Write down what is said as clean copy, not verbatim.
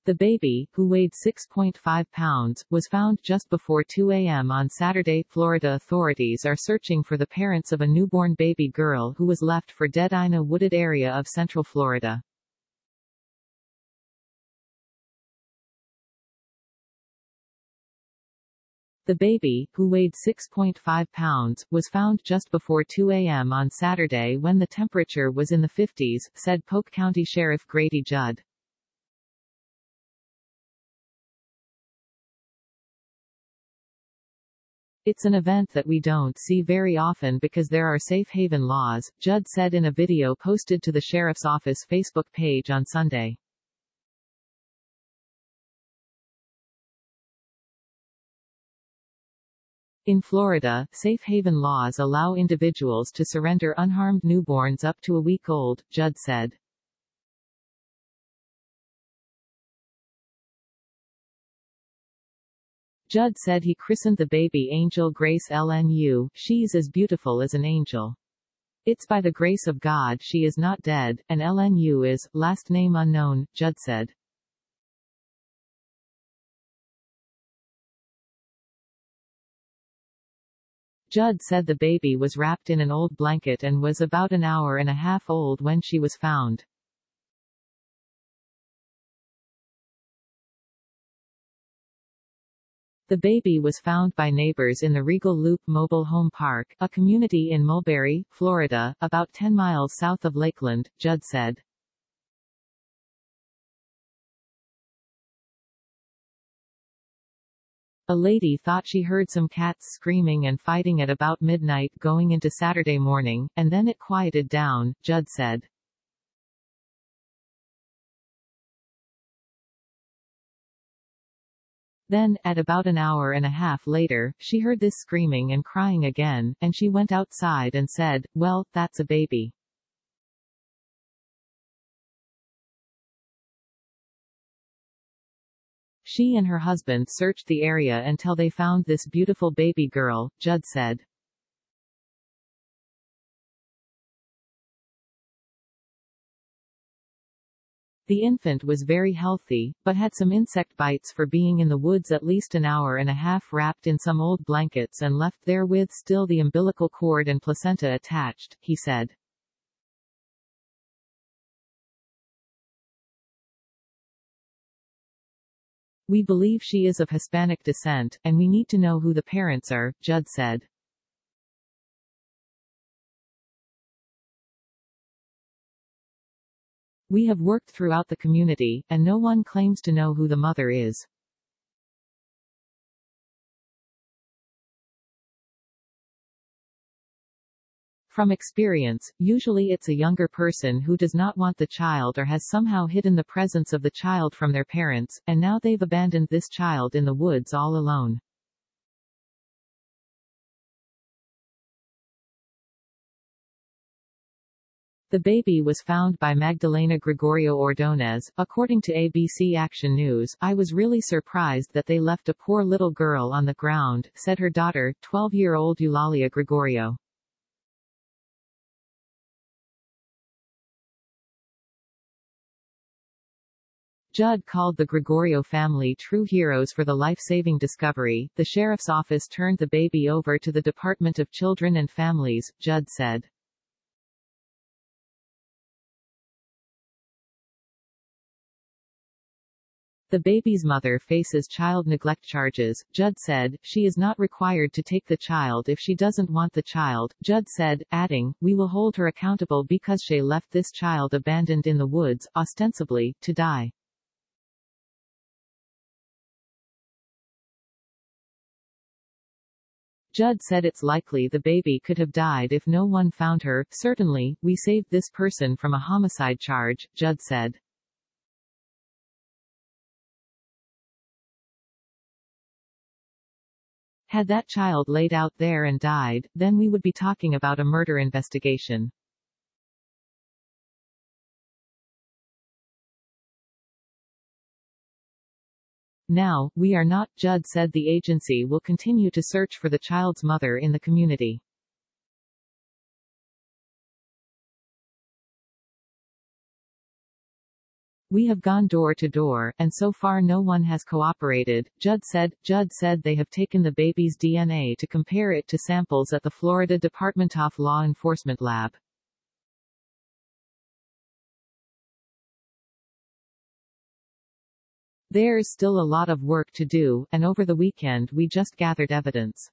The baby, who weighed 6.5 pounds, was found just before 2 a.m. on Saturday. Florida authorities are searching for the parents of a newborn baby girl who was left for dead in a wooded area of central Florida. The baby, who weighed 6.5 pounds, was found just before 2 a.m. on Saturday when the temperature was in the 50s, said Polk County Sheriff Grady Judd. It's an event that we don't see very often because there are safe haven laws, Judd said in a video posted to the sheriff's office Facebook page on Sunday. In Florida, safe haven laws allow individuals to surrender unharmed newborns up to a week old, Judd said. Judd said he christened the baby Angel Grace LNU. She's as beautiful as an angel. It's by the grace of God she is not dead, and LNU is, last name unknown, Judd said. Judd said the baby was wrapped in an old blanket and was about an hour and a half old when she was found. The baby was found by neighbors in the Regal Loop Mobile Home Park, a community in Mulberry, Florida, about 10 miles south of Lakeland, Judd said. A lady thought she heard some cats screaming and fighting at about midnight going into Saturday morning, and then it quieted down, Judd said. Then, at about an hour and a half later, she heard this screaming and crying again, and she went outside and said, "Well, that's a baby." She and her husband searched the area until they found this beautiful baby girl, Judd said. The infant was very healthy, but had some insect bites for being in the woods at least an hour and a half wrapped in some old blankets and left there with still the umbilical cord and placenta attached, he said. We believe she is of Hispanic descent, and we need to know who the parents are, Judd said. We have worked throughout the community, and no one claims to know who the mother is. From experience, usually it's a younger person who does not want the child or has somehow hidden the presence of the child from their parents, and now they've abandoned this child in the woods all alone. The baby was found by Magdalena Gregorio Ordonez. According to ABC Action News, "I was really surprised that they left a poor little girl on the ground," said her daughter, 12-year-old Eulalia Gregorio. Judd called the Gregorio family true heroes for the life-saving discovery. The sheriff's office turned the baby over to the Department of Children and Families, Judd said. The baby's mother faces child neglect charges, Judd said. She is not required to take the child if she doesn't want the child, Judd said, adding, "We will hold her accountable because she left this child abandoned in the woods, ostensibly, to die." Judd said it's likely the baby could have died if no one found her. "Certainly, we saved this person from a homicide charge," Judd said. Had that child laid out there and died, then we would be talking about a murder investigation. Now, we are not, Judd said. The agency will continue to search for the child's mother in the community. We have gone door to door, and so far no one has cooperated, Judd said. Judd said they have taken the baby's DNA to compare it to samples at the Florida Department of Law Enforcement lab. There is still a lot of work to do, and over the weekend we just gathered evidence.